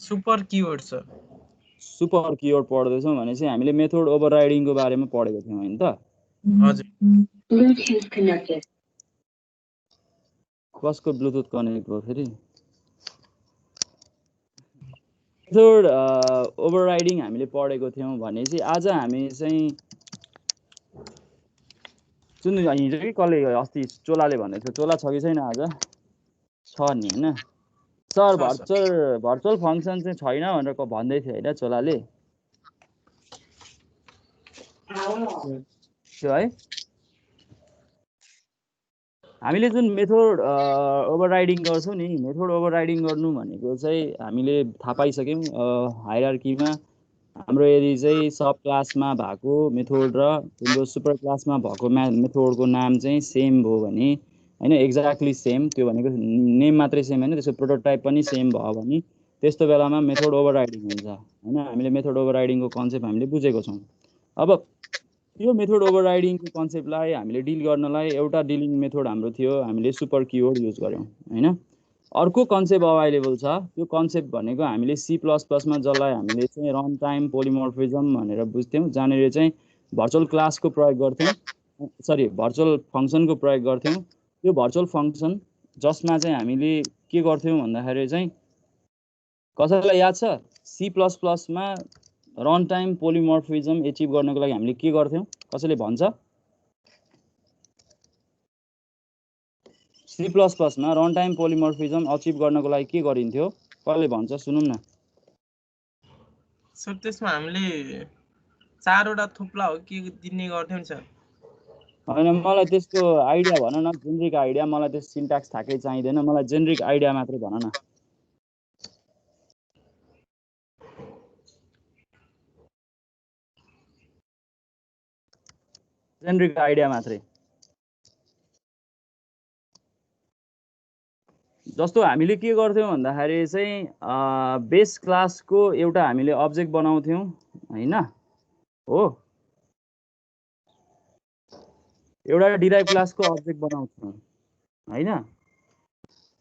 Super keyword sir. Super keyword पढ्दैछौँ भने चाहिँ हामीले मेथड ओभरराइडिङको बारेमा पढेको थियौँ हैन त? हजुर। कसको ब्लुटुथ कनेक्ट भयो फेरि? मेथड ओभरराइडिङ हामीले पढेको थियौँ भने चाहिँ आज हामी चाहिँ सुन्नु हिजो कि कसले अस्ति चोलाले भनेको थियो, चोला छ कि छैन आज? छ नि हैन सर? भर्चुअल फङ्सन चाहिँ छैन भनेर भन्दै थियो हैन चोलाले? त्यो है हामीले जुन मेथड ओभरराइडिङ गर्छौँ नि, मेथड ओभरराइडिङ गर्नु भनेको चाहिँ हामीले थाहा पाइसक्यौँ हायरार्कीमा हाम्रो यदि चाहिँ सब क्लासमा भएको मेथड र तिम्रो सुपर क्लासमा भएको मेथडको नाम चाहिँ सेम भयो भने हैन, एक्ज्याक्टली सेम, त्यो भनेको नेम मात्रै सेम हैन, त्यसको प्रोटोटाइप पनि सेम भयो भने त्यस्तो बेलामा मेथड ओभरराइडिङ हुन्छ हैन। हामीले मेथड ओभरराइडिङको कन्सेप्ट हामीले बुझेको छौँ। अब यो मेथड ओभरराइडिङको कन्सेप्टलाई हामीले डिल गर्नलाई एउटा डिलिङ मेथड हाम्रो थियो, हामीले सुपर किवर्ड युज गर्यौँ हैन। अर्को कन्सेप्ट अभाइलेबल छ, त्यो कन्सेप्ट भनेको हामीले C++मा जसलाई हामीले चाहिँ रन टाइम पोलिमोर्फिजम भनेर बुझ्थ्यौँ, जहाँनिर चाहिँ भर्चुअल क्लासको प्रयोग गर्थ्यौँ, सरी भर्चुअल फङ्सनको प्रयोग गर्थ्यौँ। त्यो भर्चुअल फङ्सन जसमा चाहिँ हामीले के गर्थ्यौँ भन्दाखेरि चाहिँ, कसैलाई याद छ C++मा रन टाइम पोलिमोर्फिजम एचिभ गर्नको लागि हामीले के गर्थ्यौँ? कसैले भन्छ? C++मा रन टाइम पोलिमोर्फिजम अचिभ गर्नको लागि के गरिन्थ्यो? कसले भन्छ सुनौँ न। सर त्यसमा हामीले 4वटा थुप्ला हो के दिने गर्थ्यौँ नि सर। होइन मलाई त्यसको आइडिया भन न, जेनरिक आइडिया। मलाई त्यो सिन्ट्याक्स थाकै चाहिँदैन, मलाई जेनरिक आइडिया मात्रै भन न। जेनरिक आइडिया मात्रै। जस्तो हामीले के गर्थ्यौँ भन्दाखेरि चाहिँ बेस क्लासको एउटा हामीले अब्जेक्ट बनाउँथ्यौँ हैन हो, एउटा डिराइभ क्लासको अब्जेक्ट बनाउँथ्यौँ हैन।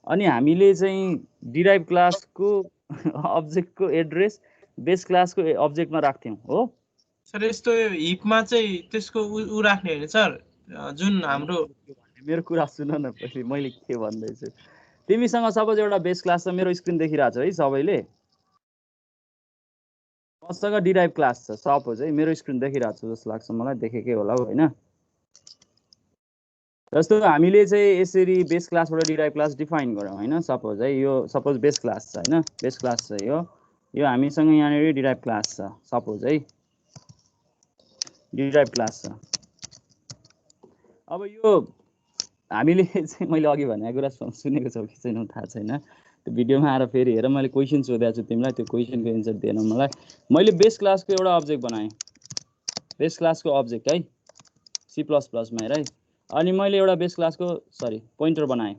अनि हामीले चाहिँ डिराइभ क्लासको अब्जेक्टको एड्रेस बेस क्लासको अब्जेक्टमा राख्थ्यौँ हो। सर यस्तो हिपमा चाहिँ त्यसको उ राख्ने हैन सर, जुन हाम्रो मेरो कुरा सुन न पहिले, मैले के भन्दैछु। तिमीसँग सपोज एउटा बेस क्लास छ, मेरो स्क्रिन देखिरहेछ है सबैले? मसँग डिराइभ क्लास छ सपोज है, मेरो स्क्रिन देखिरहेछ जस्तो लाग्छ मलाई, देखेकै होला हैन। जस्तो हामीले चाहिँ यसरी बेस क्लासबाट डिराइभ क्लास डिफाइन गरौँ हैन। सपोज है यो सपोज बेस क्लास छ हैन, बेस क्लास छ यो हामीसँग यहाँनिर डिराइभ क्लास छ सपोज है, डिराइभ क्लास छ। अब यो हामीले चाहिँ मैले अघि भनेको कुरा सुनेको छौ कि छैन थाहा छैन, त्यो भिडियोमा आएर फेरि हेर, मैले क्वेसन सोधेको छु तिमीलाई, त्यो क्वेसनको एन्सर दिएनौ मलाई। मैले बेस क्लासको एउटा अब्जेक्ट बनाएँ, बेस क्लासको अब्जेक्ट है C++मा हेर है। अनि मैले एउटा बेस क्लासको पोइन्टर बनाएँ,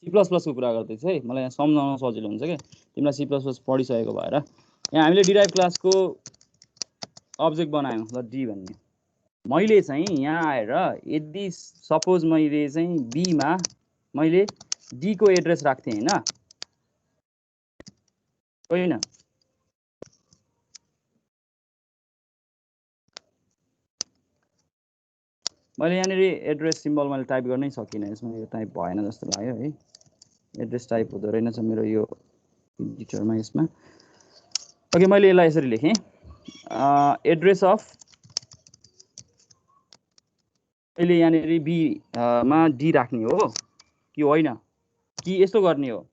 C++को कुरा गर्दैछु है, मलाई यहाँ सम्झाउन सजिलो हुन्छ क्या तिमीलाई C++ पढिसकेको भएर। यहाँ हामीले डिराइभ क्लासको अब्जेक्ट बनायौँ ल डी भन्ने। मैले चाहिँ यहाँ आएर यदि सपोज मैले चाहिँ बीमा मैले डी को एड्रेस राख्थेँ होइन, मैले यहाँनिर एड्रेस सिम्बल मैले टाइप गर्नै सकिनँ, यसमा यो टाइप भएन जस्तो लाग्यो है। एड्रेस टाइप हुँदो रहेनछ मेरो यो एडिटरमा यसमा। ओके मैले यसलाई यसरी लेखेँ, एड्रेस अफ, अहिले यहाँनिर बी मा डी राख्ने हो कि होइन, कि यस्तो गर्ने हो,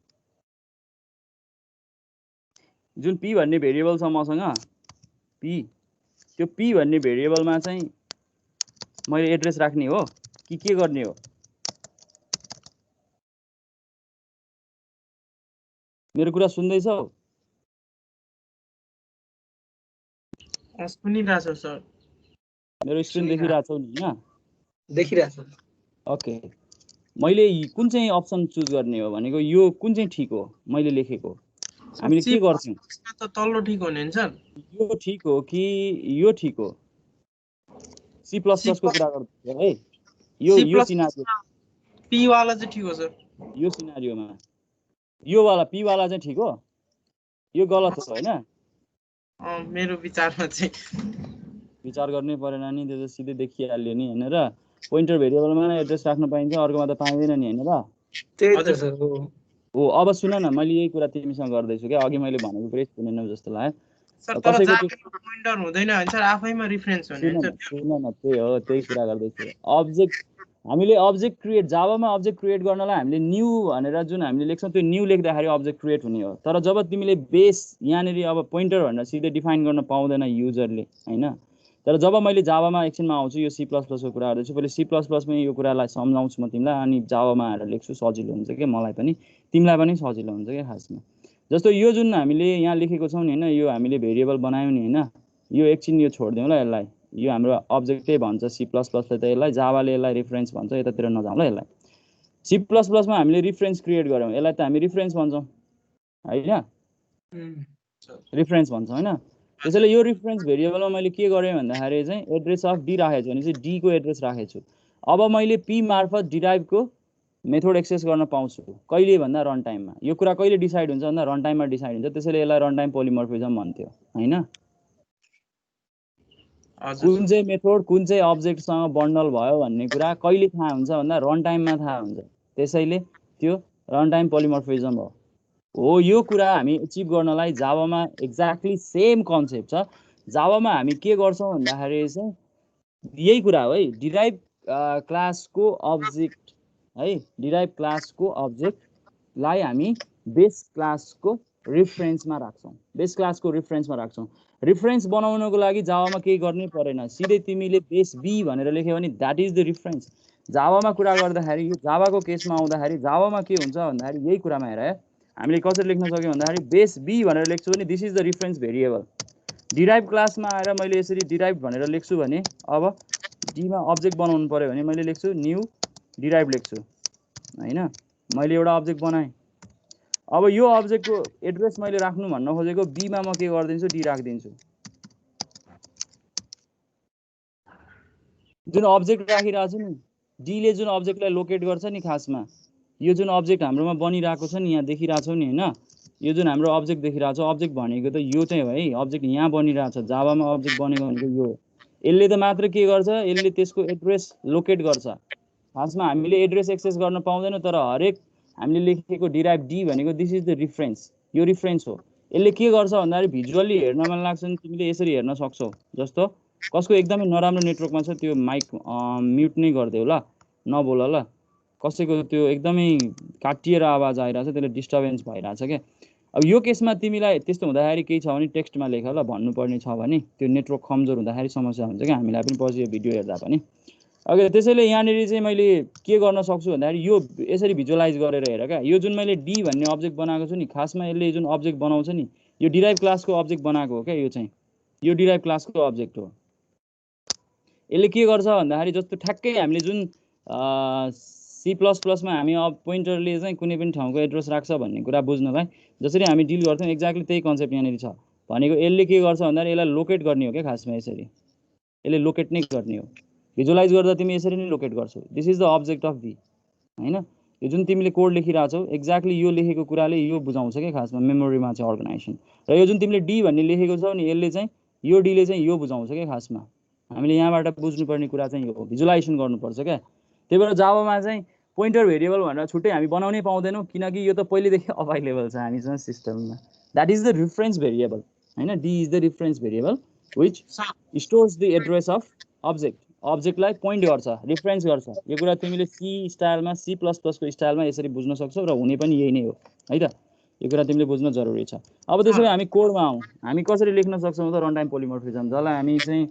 जुन पी भन्ने भेरिएबल छ मसँग पी, त्यो पी भन्ने भेरिएबलमा चाहिँ मैले एड्रेस राख्ने हो कि के गर्ने हो? मेरो कुरा सुन्दैछौ? सुनिरहेछ सर। मेरो स्क्रिन देखिरहेछौ नि हैन? देखिरहेछ। ओके, मैले कुन चाहिँ अप्सन चुज गर्ने हो भनेको, यो कुन चाहिँ ठिक हो मैले लेखेको? हामीले के गर्छौं त तल्लो ठिक हो नि सर? यो ठिक हो कि यो ठिक हो? C++ को कुरा गर्छु है, यो सिनारियो पी वाला चाहिँ ठिक हो सर। यो सिनारियोमा यो वाला पी वाला चाहिँ ठिक हो, यो गलत हो हैन? मेरो विचारमा चाहिँ विचार गर्नै परेन नि, त्यो त सिधै देखिहाल्यो नि हैन र। पोइन्टर भेरिएबलमा नै एड्रेस राख्न पाइन्छ, अर्कोमा त पाइँदैन नि हैन र। त्यही त सर हो। हो अब सुन न, मैले यही कुरा तिमीसँग गर्दैछु क्या, अघि मैले भनेको कुरै सुनेनौ जस्तो लाग्यो। सर तर कसैको जाभामा पोइन्टर हुँदैन भने सर आफैमा रिफरेन्स हुने हुन्छ। सुन न, त्यही हो, त्यही कुरा गर्दैछु। अब्जेक्ट हामीले अब्जेक्ट क्रिएट, जाभामा अब्जेक्ट क्रिएट गर्नलाई हामीले न्यू भनेर जुन हामीले लेख्छौँ त्यो न्यू लेख्दाखेरि अब्जेक्ट क्रिएट हुने हो। तर जब तिमीले बेस यहाँनिर अब पोइन्टर भनेर सिधै डिफाइन गर्न पाउँदैन युजरले हैन। तर जब मैले जाभामा एकछिनमा आउँछु, यो C++को कुरा गर्दैछु, पहिले C++मा यो कुरालाई सम्झाउँछु म तिमीलाई, अनि जाभामा आएर लेख्छु, सजिलो हुन्छ क्या मलाई पनि, तिमीलाई पनि सजिलो हुन्छ क्या खासमा। जस्तो यो जुन हामीले यहाँ लेखेको छौँ नि हैन, यो हामीले भेरिएबल बनायौँ नि हैन, यो एकछिन यो छोडिदिउँ ल यसलाई, यो हाम्रो अब्जेक्टै भन्छ C++ले त यसलाई, जाभाले यसलाई रिफरेन्स भन्छ, यतातिर नजाउँ ल यसलाई। C++मा हामीले रिफरेन्स क्रिएट गऱ्यौँ, यसलाई त हामी रिफरेन्स भन्छौँ हैन, रिफरेन्स भन्छौँ हैन। त्यसैले यो रिफरेन्स भेरिएबलमा मैले के गरेँ भन्दाखेरि चाहिँ एड्रेस अफ डी राखेको छु भने चाहिँ डी को एड्रेस राखेको छु। अब मैले पी मार्फत डिराइभको मेथड एक्सेस गर्न पाउँछु, कहिले भन्दा रन टाइममा। यो कुरा कहिले डिसाइड हुन्छ भन्दा रन टाइममा डिसाइड हुन्छ, त्यसैले यसलाई रन टाइम पोलिमर्फिजम भन्थ्यो हैन। कुन चाहिँ मेथड कुन चाहिँ अब्जेक्टसँग बन्डल भयो भन्ने कुरा कहिले थाहा हुन्छ भन्दा रन टाइममा थाहा हुन्छ, त्यसैले त्यो रन टाइम पोलिमर्फिजम हो। यो कुरा हामी अचिभ गर्नलाई जाभामा एक्ज्याक्टली सेम कन्सेप्ट छ। जाभामा हामी के गर्छौँ भन्दाखेरि चाहिँ यही कुरा हो है, डिराइभ क्लासको अब्जेक्ट है, डिराइभ क्लासको अब्जेक्टलाई हामी बेस क्लासको रिफरेन्समा राख्छौँ, बेस क्लासको रिफरेन्समा राख्छौँ। रिफरेन्स बनाउनको लागि जाभामा केही गर्नै परेन, सिधै तिमीले बेस बी भनेर लेख्यो भने द्याट इज द रिफरेन्स। जाभामा कुरा गर्दाखेरि, यो जाभाको केसमा आउँदाखेरि जाभामा के हुन्छ भन्दाखेरि यही कुरामा हेर, हामीले कसरी लेख्न सक्यौँ भन्दाखेरि बेस बी भनेर लेख्छु भने this is the reference variable. Derive क्लासमा आएर मैले यसरी डिराइभ भनेर लेख्छु भने अब डीमा अब्जेक्ट बनाउनु पऱ्यो भने मैले लेख्छु न्यू डिराइभ लेख्छु हैन, मैले एउटा अब्जेक्ट बनाएँ। अब यो अब्जेक्टको एड्रेस मैले राख्नु भन्न खोजेको बीमा म के गरिदिन्छु, डी राखिदिन्छु। जुन अब्जेक्ट राखिरहेको छु नि, डीले जुन अब्जेक्टलाई लोकेट गर्छ नि, खासमा यो जुन अब्जेक्ट हाम्रोमा बनिरहेको छ नि, यहाँ देखिरहेको छौ नि हैन, यो जुन हाम्रो अब्जेक्ट देखिरहेको छ, अब्जेक्ट भनेको त यो चाहिँ हो है, अब्जेक्ट यहाँ बनिरहेको छ, जाभामा अब्जेक्ट बनेको भनेको यो। यसले त मात्र के गर्छ, यसले त्यसको एड्रेस लोकेट गर्छ। खासमा हामीले एड्रेस एक्सेस गर्न पाउँदैनौँ, तर हरेक हामीले लेखेको डिराइभ डी भनेको दिस इज द रिफरेन्स, यो रिफरेन्स हो। यसले के गर्छ भन्दाखेरि भिजुअली हेर्न मन लाग्छ नि, तिमीले यसरी हेर्न सक्छौ। जस्तो कसको एकदमै नराम्रो नेटवर्कमा छ त्यो माइक म्युट नै गरिदेऊ ल, नबोल ल। कसैको त्यो एकदमै काटिएर आवाज आइरहेछ, त्यसले डिस्टर्बेन्स भइरहेछ क्या। अब यो केसमा तिमीलाई त्यस्तो हुँदाखेरि केही छ भने टेक्स्टमा लेख ल, भन्नुपर्ने छ भने, त्यो नेटवर्क कमजोर हुँदाखेरि समस्या हुन्छ क्या हामीलाई पनि पछि यो भिडियो हेर्दा पनि। ओके, त्यसैले यहाँनिर चाहिँ मैले के गर्न सक्छु भन्दाखेरि यो यसरी भिजुअलाइज गरेर हेर क्या, यो जुन मैले डी भन्ने अब्जेक्ट बनाएको छु नि, खासमा यसले जुन अब्जेक्ट बनाउँछ नि, यो डिराइभ क्लासको अब्जेक्ट बनाएको हो क्या, यो चाहिँ यो डिराइभ क्लासको अब्जेक्ट हो। यसले के गर्छ भन्दाखेरि जस्तो ठ्याक्कै हामीले जुन C++मा हामी अब पोइन्टरले चाहिँ कुनै पनि ठाउँको एड्रेस राख्छ भन्ने कुरा बुझ्नलाई जसरी हामी डिल गर्छौँ एक्ज्याक्टली त्यही कन्सेप्ट यहाँनिर छ भनेको। यसले के गर्छ भन्दाखेरि यसलाई लोकेट गर्ने हो क्या, खासमा यसरी यसले लोकेट नै गर्ने हो। भिजुअलाइज गर्दा तिमी यसरी नै लोकेट गर्छौ, this is the object of B हैन। यो जुन तिमीले कोड लेखिरहेछौ एक्ज्याक्टली यो लेखेको कुराले यो बुझाउँछ क्या, खासमा मेमोरीमा चाहिँ अर्गनाइजेसन। र यो जुन तिमीले डी भन्ने लेखेको छौ नि, यसले चाहिँ यो डीले चाहिँ यो बुझाउँछ क्या। खासमा हामीले यहाँबाट बुझ्नुपर्ने कुरा चाहिँ यो हो, भिजुअलाइजेसन गर्नुपर्छ क्या। त्यही भएर जाभामा चाहिँ पोइन्टर भेरिएबल भनेर छुट्टै हामी बनाउनै पाउँदैनौँ, किनकि यो त पहिलेदेखि अभाइलेबल छ हामीसँग सिस्टममा। That is the reference variable हैन, D is the reference variable which stores the address of object. अब्जेक्टलाई पोइन्ट गर्छ, रिफरेन्स गर्छ। यो कुरा तिमीले सी स्टाइलमा C++को स्टाइलमा यसरी बुझ्न सक्छौ र हुने पनि यही नै हो है त। यो कुरा तिमीले बुझ्न जरुरी छ। अब त्यसो भए हामी कोडमा आउँ, हामी कसरी लेख्न सक्छौँ त रन टाइम पोलिमर्फिजम, जसलाई हामी चाहिँ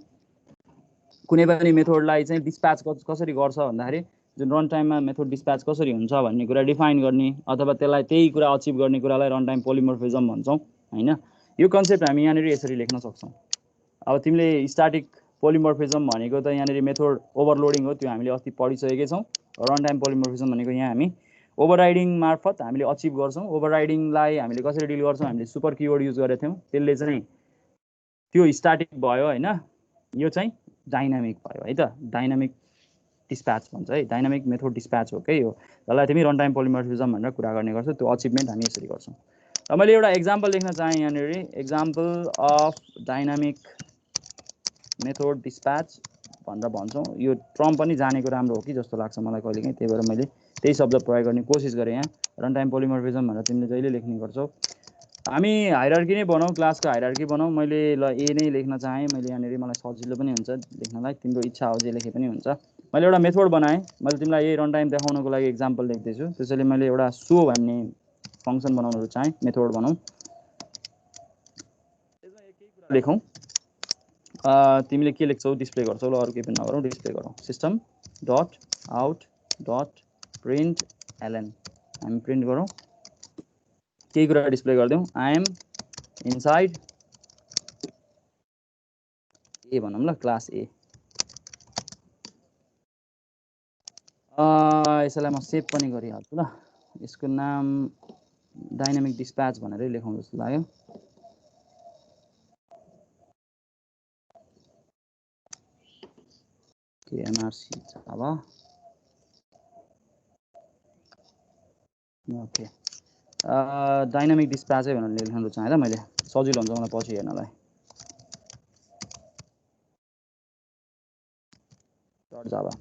कुनै पनि मेथडलाई चाहिँ डिस्प्याच कसरी गर्छ भन्दाखेरि जुन रन टाइममा मेथड डिस्प्याच कसरी हुन्छ भन्ने कुरा डिफाइन गर्ने अथवा त्यसलाई त्यही कुरा अचिभ गर्ने कुरालाई रन टाइम पोलिमर्फिजम भन्छौँ हैन। यो कन्सेप्ट हामी यहाँनिर यसरी लेख्न सक्छौँ। अब तिमीले स्ट्याटिक पोलिमर्फिजम भनेको त यहाँनिर मेथड ओभरलोडिङ हो, त्यो हामीले अस्ति पढिसकेकै छौँ। रन टाइम पोलिमर्फिजम भनेको यहाँ हामी ओभरराइडिङ मार्फत हामीले अचिभ गर्छौँ। ओभरराइडिङलाई हामीले कसरी डिल गर्छौँ, हामीले सुपर किवर्ड युज गरेको थियौँ, त्यसले चाहिँ त्यो स्ट्याटिक भयो हैन, यो चाहिँ डाइनामिक भयो है त। डाइनामिक डिस्प्याच भन्छ है, डाइनामिक मेथड डिस्प्याच हो के हो, जसलाई तिमी रन टाइम पोलिमर्फिजम भनेर कुरा गर्ने गर्छौ। त्यो अचिभमेन्ट हामी यसरी गर्छौँ। र मैले एउटा एक्जाम्पल लेख्न चाहेँ यहाँनिर, example of dynamic method dispatch भनेर भन्छौँ। यो टर्म पनि जानेको राम्रो हो कि जस्तो लाग्छ मलाई कहिलेकाहीँ, त्यही भएर मैले त्यही शब्द प्रयोग गर्ने कोसिस गरेँ। यहाँ रन टाइम पोलिमर्फिजम भनेर तिमीले जहिले लेख्ने गर्छौ। हामी हायरार्की नै बनाऊ, क्लासको हायरार्की बनाऊ। मैले ल ए नै लेख्न चाहेँ, मैले यहाँनिर मलाई सजिलो पनि हुन्छ लेख्नलाई, तिम्रो इच्छा हो जे लेखे पनि हुन्छ। मैले एउटा मेथड बनाएँ, मैले तिमीलाई यही रन टाइम देखाउनको लागि एक्जाम्पल लेख्दैछु। त्यसैले मैले एउटा सो भन्ने फङ्सन बनाउनु चाहेँ, मेथड बनाऊ। लेखौँ, तिमीले के लेख्छौ डिस्प्ले गर्छौ, ल अरू केही पनि नगरौँ, डिस्प्ले गरौँ। System dot out dot print ln, हामी प्रिन्ट गरौँ, केही कुरा डिस्प्ले गरिदिउँ। आई एम इनसाइड ए भनौँ ल, क्लास ए। यसलाई म सेभ पनि गरिहाल्छु ल, यसको नाम डाइनामिक डिस्प्याच भनेरै लेखौँ जस्तो लाग्यो। केएमआरसी जावा, ओके, डाइनामिक डिस्प्याचै भनेर लेख्न रुचाएँ ल मैले, सजिलो हुन्छ मलाई पछि हेर्नलाई। Dot Java,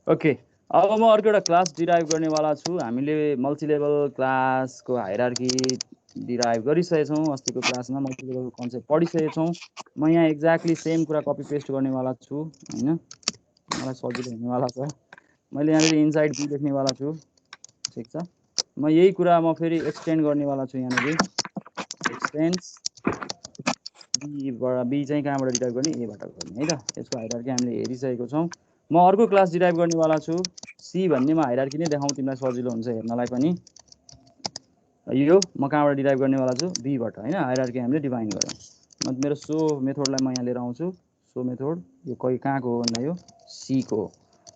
okay. अब म अर्को एउटा क्लास डिराइभ गर्नेवाला छु। हामीले मल्टिलेभल क्लासको हायरार्की डिराइभ गरिसकेछौँ, अस्तिको क्लासमा मल्टिलेभल कन्सेप्ट पढिसकेछौँ। म यहाँ एक्ज्याक्टली सेम कुरा कपी पेस्ट गर्नेवाला छु होइन, मलाई सजिलो हुनेवाला छ। मैले यहाँनिर इनसाइड बी लेख्नेवाला छु, ठिक छ। म यही कुरा म फेरि एक्सटेन्ड गर्नेवाला छु, यहाँनिर एक्सटेन्स बी चाहिँ कहाँबाट डिराइभ गर्ने, एबाट गर्ने है त। यसको हायरार्की हामीले हेरिसकेको छौँ। म अर्को क्लास डिराइभ गर्नेवाला छु, सी भन्नेमा हायरार्की नै देखाउँ, तिमीलाई सजिलो हुन्छ हेर्नलाई पनि। यो म कहाँबाट डिराइभ गर्नेवाला छु, बीबाट होइन, हायरार्की हामीले डिफाइन गऱ्यौँ। म मेरो सो मेथडलाई म यहाँ लिएर आउँछु, सो मेथड यो कहाँको हो भन्दा यो सी को हो।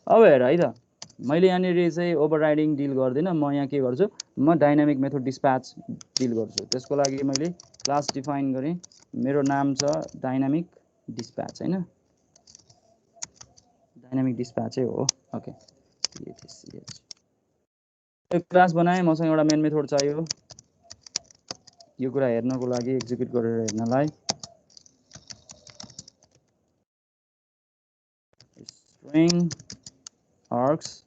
अब हेर है त, मैले यहाँनिर चाहिँ ओभरराइडिङ डिल गर्दिनँ, म यहाँ के गर्छु, म डाइनामिक मेथड डिस्प्याच डिल गर्छु। त्यसको लागि मैले क्लास डिफाइन गरेँ, मेरो नाम छ डाइनामिक डिस्प्याच होइन, डाइनामिक डिस्प्याचै हो, ओके। एक क्लास बनाएँ, मसँग एउटा मेन मेथड चाहियो यो कुरा हेर्नको लागि, एक्जिक्युट गरेर हेर्नलाई। स्ट्रिङ आर्क्स,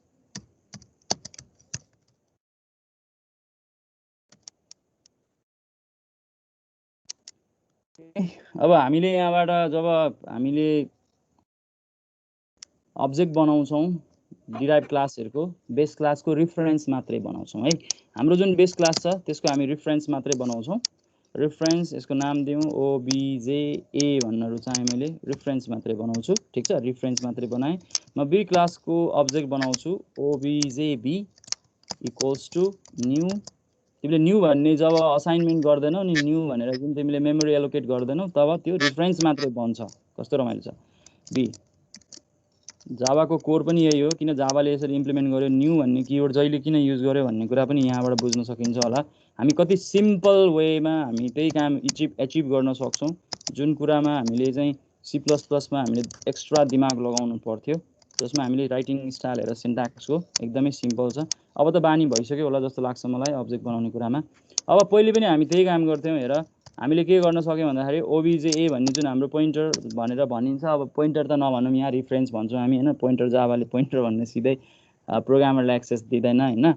अब हामीले यहाँबाट जब हामीले अब्जेक्ट बनाउँछौँ डिराइभ क्लासहरूको, बेस क्लासको रिफरेन्स मात्रै बनाउँछौँ है। हाम्रो जुन बेस क्लास छ त्यसको हामी रिफरेन्स मात्रै बनाउँछौँ। रिफरेन्स, यसको नाम दिउँ ओबिजे ए भन्न रुचाएँ मैले, रिफरेन्स मात्रै बनाउँछु, ठिक छ। रिफरेन्स मात्रै बनाएँ। म बी क्लासको अब्जेक्ट बनाउँछु ओबिजे बी इक्वल्स टु न्यू। तिमीले न्यू भन्ने जब असाइनमेन्ट गर्दैनौ नि, न्यू भनेर जुन तिमीले मेमोरी एलोकेट गर्दैनौ, तब त्यो रिफरेन्स मात्रै बन्छ। कस्तो रमाइलो छ। बी जावाको कोर पनि यही हो, किन जावाले यसरी इम्प्लिमेन्ट गर्यो, न्यू भन्ने किवर्ड जहिले किन युज गर्यो भन्ने कुरा पनि यहाँबाट बुझ्न सकिन्छ होला। हामी कति सिम्पल वेमा हामी त्यही काम एचिभ गर्न सक्छौँ, जुन कुरामा हामीले चाहिँ सी प्लस प्लसमा हामीले एक्स्ट्रा दिमाग लगाउनु पर्थ्यो, जसमा हामीले राइटिङ स्टाइल हेरेर सिन्ट्याक्सको एकदमै सिम्पल छ। अब त बानी भइसक्यो होला जस्तो लाग्छ मलाई अब्जेक्ट बनाउने कुरामा। अब पहिले पनि हामी त्यही काम गर्थ्यौँ। हेर हामीले के गर्न सक्यौँ भन्दाखेरि ओबिजे ए भन्ने जुन हाम्रो पोइन्टर भनेर भनिन्छ, अब पोइन्टर त नभनौँ, यहाँ रिफरेन्स भन्छौँ हामी होइन। पोइन्टर जावाले पोइन्टर भन्ने सिधै प्रोग्रामरलाई एक्सेस दिँदैन होइन,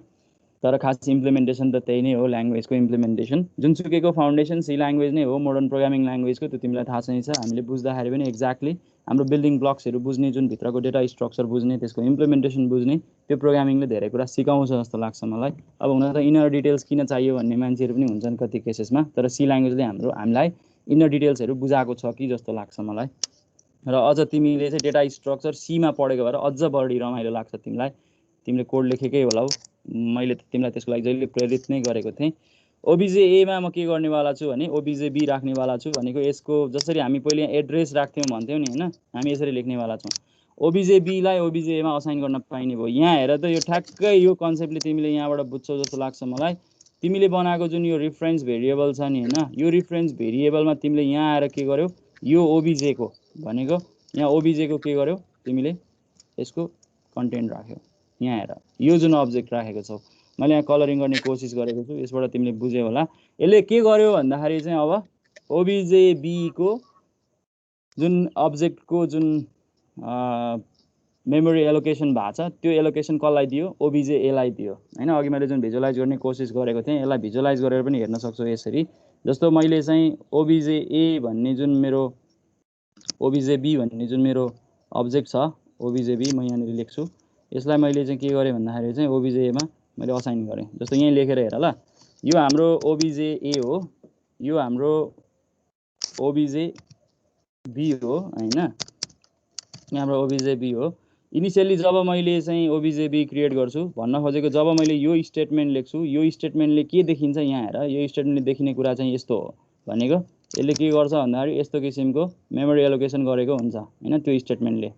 तर खास इम्प्लिमेन्टेसन त त्यही नै हो, ल्याङ्ग्वेजको इम्प्लिमेन्टेसन। जुनसुकैको फाउन्डेसन सी ल्याङ्ग्वेज नै हो, मोडर्न प्रोग्रामिङ ल्याङ्ग्वेजको, त्यो तिमीलाई थाहा चाहिँ छ। हामीले बुझ्दाखेरि पनि एक्ज्याक्टली हाम्रो बिल्डिङ ब्लक्सहरू बुझ्ने, जुन भित्रको डेटा स्ट्रक्चर बुझ्ने, त्यसको इम्प्लिमेन्टेसन बुझ्ने, त्यो प्रोग्रामिङले धेरै कुरा सिकाउँछ जस्तो लाग्छ मलाई। अब हुन त इनर डिटेल्स किन चाहियो भन्ने मान्छेहरू पनि हुन्छन् कति केसेसमा, तर सी ल्याङ्ग्वेजले हामीलाई इनर डिटेल्सहरू बुझाएको छ कि जस्तो लाग्छ मलाई। र अझ तिमीले चाहिँ डेटा स्ट्रक्चर सीमा पढेको भएर अझ बढी रमाइलो लाग्छ तिमीलाई, तिमीले कोड लेखेकै होला। मैले त तिमीलाई त्यसको लागि जहिले प्रेरित नै गरेको थिएँ। ओबिजे एमा म के गर्नेवाला छु भने ओबिजे बी राख्नेवाला छु भनेको, यसको जसरी हामी पहिले एड्रेस राख्थ्यौँ भन्थ्यौँ नि होइन, हामी यसरी लेख्नेवाला छौँ। ओबिजे बीलाई ओबिजे एमा असाइन गर्न पाइने भयो। यहाँ हेर त, यो ठ्याक्कै यो कन्सेप्टले तिमीले यहाँबाट बुझ्छौ जस्तो लाग्छ मलाई। तिमीले बनाएको जुन यो रिफरेन्स भेरिएबल छ नि होइन, यो रिफरेन्स भेरिएबलमा तिमीले यहाँ आएर के गर्यौ, यो ओबिजेको भनेको यहाँ ओबिजे को के गर्यो तिमीले यसको कन्टेन्ट राख्यौ यहाँ हेर यो जुन अब्जेक्ट राखेको छौ मैले यहाँ कलरिङ गर्ने कोसिस गरेको छु यसबाट तिमीले बुझ्यौ होला यसले के गर्यो भन्दाखेरि चाहिँ अब ओबिजे बी को जुन अब्जेक्टको जुन मेमोरी एलोकेसन भएको छ त्यो एलोकेसन कसलाई दियो ओबिजे ए लाई दियो हैन अघि मैले जुन भिजुअलाइज गर्ने कोसिस गरेको थिएँ यसलाई भिजुअलाइज गरेर पनि हेर्न सक्छौ यसरी जस्तो मैले चाहिँ ओबिजे ए भन्ने जुन मेरो ओबिजे बी भन्ने जुन मेरो अब्जेक्ट छ ओबिजे बी म यहाँनिर लेख्छु यसलाई मैले चाहिँ के गरेँ भन्दाखेरि चाहिँ ओबिजे ए मा मैले असाइन गरेँ जस्तो यहीँ लेखेर हेर ल यो हाम्रो ओबिजे ए हो यो हाम्रो ओबिजे बी हो हैन यहाँ हाम्रो ओबिजे बी हो इनिशियली जब मैले चाहिँ ओबिजे बी क्रिएट गर्छु भन्न खोजेको जब मैले यो स्टेटमेन्ट लेख्छु यो स्टेटमेन्टले के देखिन्छ यहाँ हेर यो स्टेटमेन्टले देखिने कुरा चाहिँ यस्तो हो भनेको यसले के गर्छ भन्दाखेरि यस्तो किसिमको मेमोरी एलोकेसन गरेको हुन्छ हैन त्यो स्टेटमेन्टले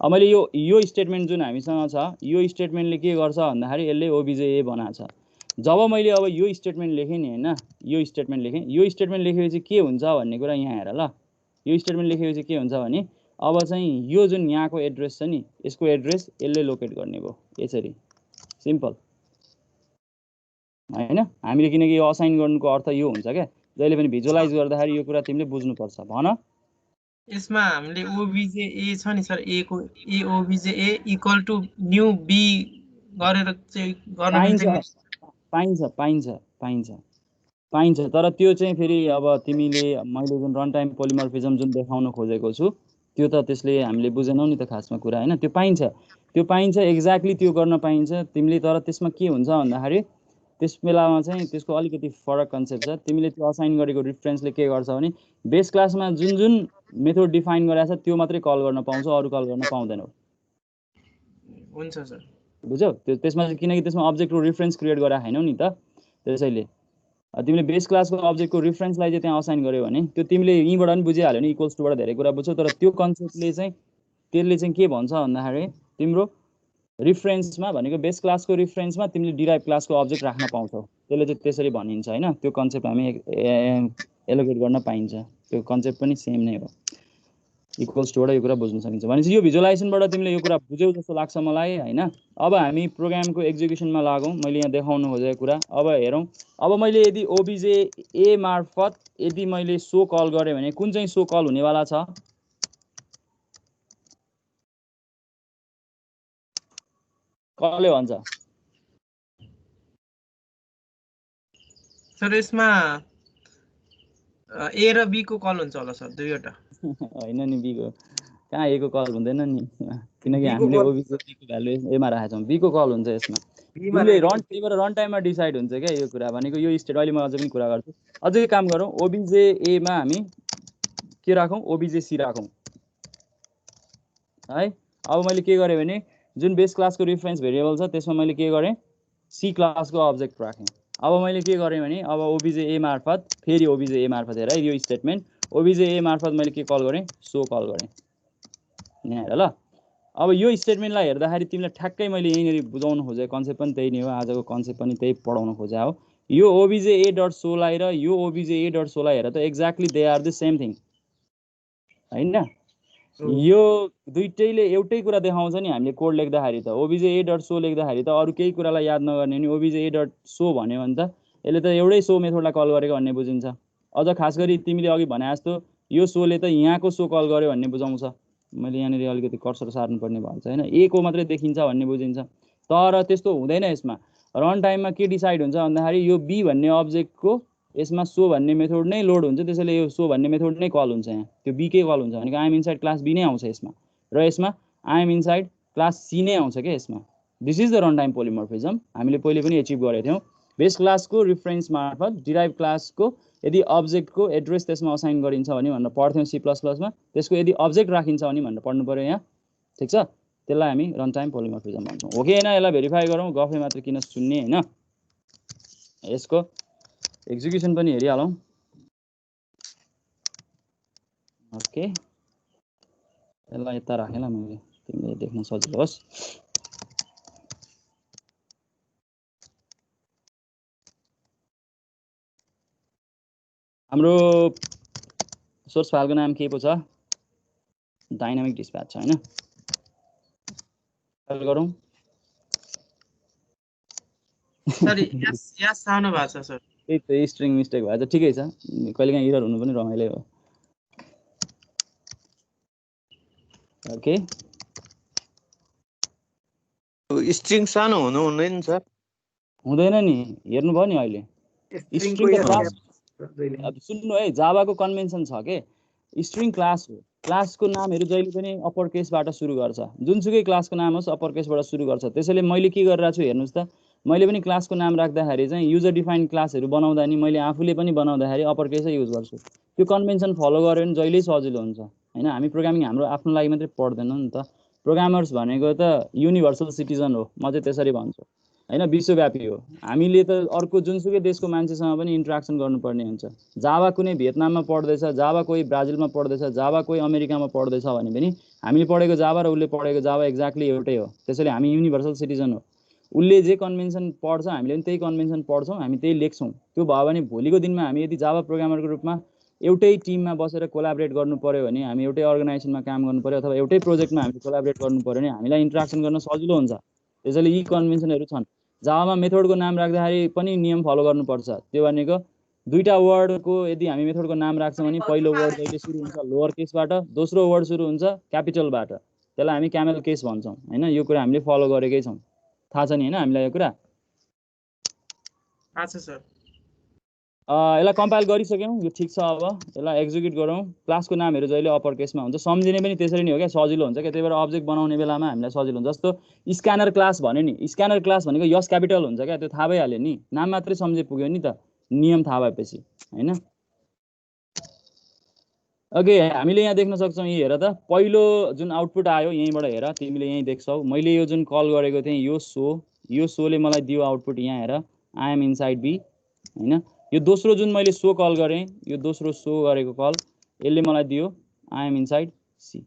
अब मैले यो स्टेटमेन्ट जुन हामीसँग छ यो स्टेटमेन्टले के गर्छ भन्दाखेरि यसले ओबिजे ए बनाछ जब मैले अब यो स्टेटमेन्ट लेखेँ नि हैन यो स्टेटमेन्ट लेखेँ यो स्टेटमेन्ट लेखेपछि के हुन्छ भन्ने कुरा यहाँ हेर ल यो स्टेटमेन्ट लेखेपछि के हुन्छ भने अब चाहिँ यो जुन यहाँको एड्रेस छ नि यसको एड्रेस यसले लोकेट गर्ने भयो यसरी सिम्पल हैन हामीले किनकि यो असाइन गर्नुको अर्थ यो हुन्छ क्या जहिले पनि भिजुअलाइज गर्दाखेरि यो कुरा तिमीले बुझ्नुपर्छ भन यसमा हामीले ओबिजे ए छ नि सर ए को ए ओबिजे ए इक्वल टु न्यू बी गरेर चाहिँ गर्न मिल्छ पाइन्छ पाइन्छ पाइन्छ पाइन्छ तर त्यो चाहिँ फेरि अब तिमीले मैले जुन रन टाइम पोलिमर्फिजम जुन देखाउन खोजेको छु त्यो त त्यसले हामीले बुझेनौ नि त खासमा कुरा हैन त्यो पाइन्छ एक्ज्याक्टली त्यो गर्न पाइन्छ तिमीले तर त्यसमा के हुन्छ भन्दाखेरि त्यस बेलामा चाहिँ त्यसको अलिकति फरक कन्सेप्ट छ तिमीले त्यो असाइन गरेको रिफरेन्सले के गर्छ भने बेस क्लासमा जुन जुन मेथड डिफाइन गरेको छ त्यो मात्रै कल गर्न पाउँछौ अरु कल गर्न पाउँदैनौ हुन्छ सर बुझ्यौ त्यसमा किनकि त्यसमा अब्जेक्टको रिफरेन्स क्रिएट गरेर हैनौ नि त त्यसैले तिमीले बेस क्लासको अब्जेक्टको रिफरेन्सलाई चाहिँ त्यहाँ असाइन गर्यो भने त्यो तिमीले यहीँबाट पनि बुझिहाल्यो नि इक्वल्स टुबाट धेरै कुरा बुझ्छौ तर त्यो कन्सेप्टले चाहिँ त्यसले चाहिँ के भन्छ भन्दाखेरि तिम्रो रिफरेन्समा भनेको बेस क्लासको रिफरेन्समा तिमीले डिराइभ क्लासको अब्जेक्ट राख्न पाउँछौ त्यसले चाहिँ त्यसरी भनिन्छ हैन त्यो कन्सेप्ट हामी एलोकेट गर्न पाइन्छ त्यो कन्सेप्ट पनि सेम नै हो इक्वल्स टुबाट यो कुरा बुझ्न सकिन्छ भनेपछि यो भिजुअलाइजेसनबाट तिमीले यो कुरा बुझ्यौ जस्तो लाग्छ मलाई हैन अब हामी प्रोग्रामको एक्जिक्युसनमा लागौँ मैले यहाँ देखाउन खोजेको कुरा अब हेरौँ अब मैले यदि ओबिजे ए मार्फत यदि मैले सो कल गरेँ भने कुन चाहिँ सो कल हुनेवाला छ कसले भन्छ सर यसमा ए र बी को कल हुन्छ होला सर दुईवटा हैन नि बी को कहाँ ए को कल हुँदैन नि किनकि हामीले ओबिजे बी को भ्यालु एमा राखेका छौँ बी को कल हुन्छ यसमा तिमीले रन टाइममा डिसाइड हुन्छ क्या यो कुरा भनेको यो स्टेट अहिले म अझै पनि कुरा गर्छु अझै काम गरौँ ओबिजे ए मा हामी के राखौँ ओबिजे सी राखौँ है अब मैले के गरेँ भने जुन बेस क्लासको रिफरेन्स भेरिएबल छ त्यसमा मैले के गरेँ सी क्लासको अब्जेक्ट राखेँ अब मैले के गरेँ भने अब ओबिजे ए मार्फत फेरि ओबिजे ए मार्फत हेर यो स्टेटमेन्ट ओबिजे ए मार्फत मैले के कल गरेँ सो कल गरेँ यहाँ हेर ल अब यो स्टेटमेन्टलाई हेर्दाखेरि तिमीलाई ठ्याक्कै मैले यहीँनिर बुझाउन खोजेको कन्सेप्ट पनि त्यही नै हो आजको कन्सेप्ट पनि त्यही पढाउन खोजा हो यो ओबिजे ए डट सोलाई र यो ओबिजे ए डट सोलाई हेर त exactly they are the same thing हैन यो दुईटैले एउटै कुरा देखाउँछ नि हामीले कोड लेख्दाखेरि त ओबिजे ए डट सो लेख्दाखेरि त अरू केही कुरालाई याद नगर्ने नि ओबिजे ए डट सो भन्यो भने त यसले त एउटै सो मेथडलाई कल गरेको भन्ने बुझिन्छ अझ खास गरी तिमीले अघि भने जस्तो यो सोले त यहाँको सो कल गर्यो भन्ने बुझाउँछ मैले यहाँनिर अलिकति कर्सर सार्नुपर्ने भएको छ हैन ए को मात्रै देखिन्छ भन्ने बुझिन्छ तर त्यस्तो हुँदैन यसमा रन टाइममा के डिसाइड हुन्छ भन्दाखेरि यो बी भन्ने अब्जेक्टको यसमा सो भन्ने मेथड नै लोड हुन्छ त्यसैले यो सो भन्ने मेथड नै कल हुन्छ यहाँ त्यो बी के कल हुन्छ भनेको आइएम इनसाइड क्लास बी नै आउँछ यसमा र यसमा आइएम इनसाइड क्लास सी नै आउँछ क्या यसमा this is the run time polymorphism हामीले पहिले पनि एचिभ गरेको थियौँ बेस क्लासको रिफरेन्स मार्फत डिराइभ क्लासको यदि अब्जेक्टको एड्रेस त्यसमा असाइन गरिन्छ भने भनेर पढ्थ्यौँ सी प्लस प्लसमा त्यसको यदि अब्जेक्ट राखिन्छ भने भनेर पढ्नु पऱ्यो यहाँ ठिक छ त्यसलाई हामी रन टाइम पोलिमर्फिजम भन्छौँ हो कि होइन यसलाई भेरिफाई गरौँ गफै मात्र किन सुन्ने होइन यसको एक्जिक्युसन पनि हेरिहालौँ ओके यसलाई यता राखेँ ल मैले तिमीले देख्न सजिलो होस् हाम्रो सोर्स फाइलको नाम के पो छ डाइनामिक डिस्प्याच छ हैन गरौँ सर यास सानो भएको छ सर त्यही त स्ट्रिङ मिस्टेक भएछ ठिकै छ कहिलेकाहीँ एरर हुनु पनि रमाइलो हो ओके स्ट्रिङ सानो हुनु हुँदैन सर हुँदैन नि हेर्नु भयो नि अहिले स्ट्रिङ त क्लास अब सुन्नु है जावाको कन्भेन्सन छ के स्ट्रिङ क्लास हो क्लासको नामहरू जहिले पनि अप्पर केसबाट सुरु गर्छ जुनसुकै क्लासको नाम होस् अप्पर केसबाट सुरु गर्छ त्यसैले मैले के गरिरहेको छु हेर्नुहोस् त मैले पनि क्लासको नाम राख्दाखेरि चाहिँ युजर डिफाइन्ड क्लासहरू बनाउँदा नि मैले आफूले पनि बनाउँदाखेरि अप्पर केसै युज गर्छु त्यो कन्भेन्सन फलो गऱ्यो भने जहिल्यै सजिलो हुन्छ हैन हामी प्रोग्रामिङ हाम्रो आफ्नो लागि मात्रै पढ्दैनौँ नि त प्रोग्रामर्स भनेको त युनिभर्सल सिटिजन हो म चाहिँ त्यसरी भन्छु हैन विश्वव्यापी हो हामीले त अर्को जुनसुकै देशको मान्छेसँग पनि इन्टरेक्सन गर्नुपर्ने हुन्छ जावा कुनै भियतनाममा पढ्दैछ जावा कोही ब्राजिलमा पढ्दैछ जावा कोही अमेरिकामा पढ्दैछ भने पनि हामीले पढेको जावा र उसले पढेको जावा एक्ज्याक्टली एउटै हो त्यसैले हामी युनिभर्सल सिटिजन हो उसले जे कन्भेन्सन पढ्छ हामीले पनि त्यही कन्भेन्सन पढ्छौँ हामी त्यही लेख्छौँ त्यो भयो भने भोलिको दिनमा हामी यदि जावा प्रोग्रामरको रूपमा एउटै टिममा बसेर कोलाबरेट गर्नु पर्यो भने हामी एउटै अर्गनाइजेसनमा काम गर्नु पर्यो अथवा एउटै प्रोजेक्टमा हामीले कोलाबरेट गर्नु पर्यो भने हामीलाई इन्टरेक्सन गर्न सजिलो हुन्छ त्यसैले यी कन्भेन्सनहरू छन् जावामा मेथडको नाम राख्दाखेरि पनि नियम फलो गर्नुपर्छ त्यो भनेको दुईटा वर्डको यदि हामी मेथडको नाम राख्छौँ भने पहिलो वर्ड जहिले सुरु हुन्छ लोअर केसबाट दोस्रो वर्ड सुरु हुन्छ क्यापिटलबाट त्यसलाई हामी क्यामेल केस भन्छौँ हैन यो कुरा हामीले फलो गरेकै छौँ थाहा छ नि हैन हामीलाई यो कुरा थाहा छ सर यसलाई कम्पाइल गरिसक्यौँ यो ठिक छ अब यसलाई एक्जिक्युट गरौँ क्लासको नामहरू जहिले अप्पर केसमा हुन्छ सम्झिने पनि त्यसरी नै हो क्या सजिलो हुन्छ क्या त्यही भएर अब्जेक्ट बनाउने बेलामा हामीलाई सजिलो हुन्छ जस्तो स्क्यानर क्लास भन्यो नि स्क्यानर क्लास भनेको यस क्यापिटल हुन्छ क्या त्यो थाहा भइहाल्यो नि नाम मात्रै सम्झे पुग्यो नि त नियम थाहा भएपछि हैन ओके हामीले यहाँ देख्न सक्छौँ यी हेर त पहिलो जुन आउटपुट आयो यहीँबाट हेर तिमीले यहीँ देख्छौ मैले यो जुन कल गरेको थिएँ यो सोले मलाई दियो आउटपुट यहाँ हेर आई एम इनसाइड बी हैन यो दोस्रो जुन मैले सो कल गरेँ यो दोस्रो सो गरेको कल यसले मलाई दियो आई एम इनसाइड सी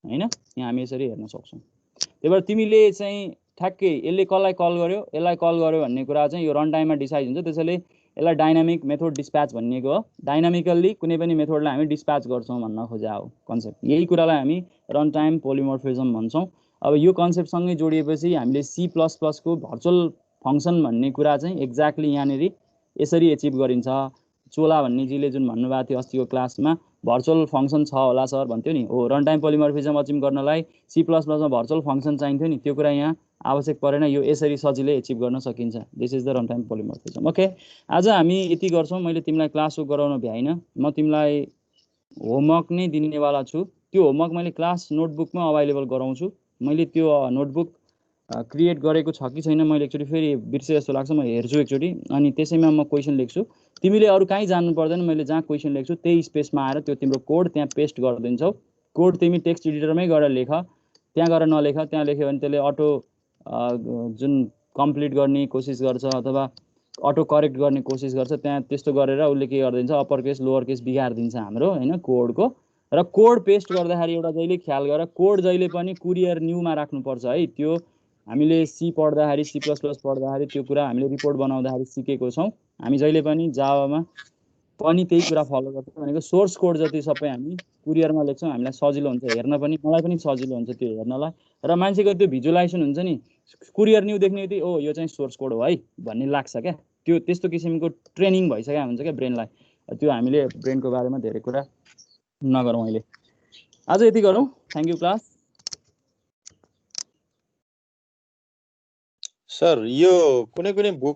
हैन यहाँ हामी यसरी हेर्न सक्छौँ त्यही भएर तिमीले चाहिँ ठ्याक्कै यसले कसलाई कल गर्यो भन्ने कुरा चाहिँ यो रन टाइममा डिसाइड हुन्छ त्यसैले यसलाई डाइनामिक मेथड डिस्प्याच भनिएको हो डाइनामिकल्ली कुनै पनि मेथडलाई हामी डिस्प्याच गर्छौँ भन्न खोजा हो कन्सेप्ट यही कुरालाई हामी रन टाइम पोलिमोर्फिजम भन्छौँ अब यो कन्सेप्टसँगै जोडिएपछि हामीले सी प्लस प्लसको भर्चुअल फङ्सन भन्ने कुरा चाहिँ एक्ज्याक्टली यहाँनिर यसरी एचिभ गरिन्छ चोला भन्ने जीले जुन भन्नुभएको थियो अस्तिको क्लासमा भर्चुअल फङ्सन छ होला सर भन्थ्यो नि हो रन टाइम पोलिमोर्फिजम अचिभ गर्नलाई सी प्लस प्लसमा भर्चुअल फङ्सन चाहिन्थ्यो नि त्यो कुरा यहाँ आवश्यक परेन यो यसरी सजिलै एचिभ गर्न सकिन्छ this is the run time polymorphism okay आज हामी यति गर्छौँ मैले तिमीलाई क्लास गराउन भ्याइनँ म तिमीलाई होमवर्क नै दिनेवाला छु त्यो होमवर्क मैले क्लास नोटबुकमा अभाइलेबल गराउँछु मैले त्यो नोटबुक क्रिएट गरेको छ कि छैन मैले एकचोटि फेरि बिर्से जस्तो लाग्छ म हेर्छु एकचोटि अनि त्यसैमा म क्वेसन लेख्छु तिमीले अरू कहीँ जानु पर्दैन मैले जहाँ क्वेसन लेख्छु त्यही स्पेसमा आएर त्यो तिम्रो कोड त्यहाँ पेस्ट गरिदिन्छौ कोड तिमी टेक्स्ट एडिटरमै गएर लेख त्यहाँ गएर नलेख त्यहाँ लेख्यो भने त्यसले अटो जुन कम्प्लिट गर्ने कोसिस गर्छ अथवा अटो करेक्ट गर्ने कोसिस गर्छ त्यहाँ त्यस्तो गरेर उसले के गरिदिन्छ अप्पर केस लोअर केस बिगारिदिन्छ हाम्रो हैन कोडको र कोड पेस्ट गर्दाखेरि एउटा जहिले ख्याल गर कोड जहिले पनि कुरियर न्यूमा राख्नुपर्छ है त्यो हामीले सी पढ्दाखेरि सी प्लस प्लस पढ्दाखेरि त्यो कुरा हामीले रिपोर्ट बनाउँदाखेरि सिकेको छौँ हामी जहिले पनि जावामा पनि त्यही कुरा फलो गर्छौँ भनेको सोर्स कोड जति सबै हामी कुरियरमा लेख्छौँ हामीलाई सजिलो हुन्छ हेर्न पनि मलाई पनि सजिलो हुन्छ त्यो हेर्नलाई र मान्छेको त्यो भिजुलाइजेसन हुन्छ नि कुरियर न्यू देख्ने बित्तिकै ओ यो चाहिँ सोर्स कोड हो है भन्ने लाग्छ क्या त्यो त्यस्तो किसिमको ट्रेनिङ भइसकेको हुन्छ क्या ब्रेनलाई त्यो हामीले ब्रेनको बारेमा धेरै कुरा नगरौँ अहिले आज यति गरौँ थ्याङ्क यू क्लास सर यो कुनै कुनै बुक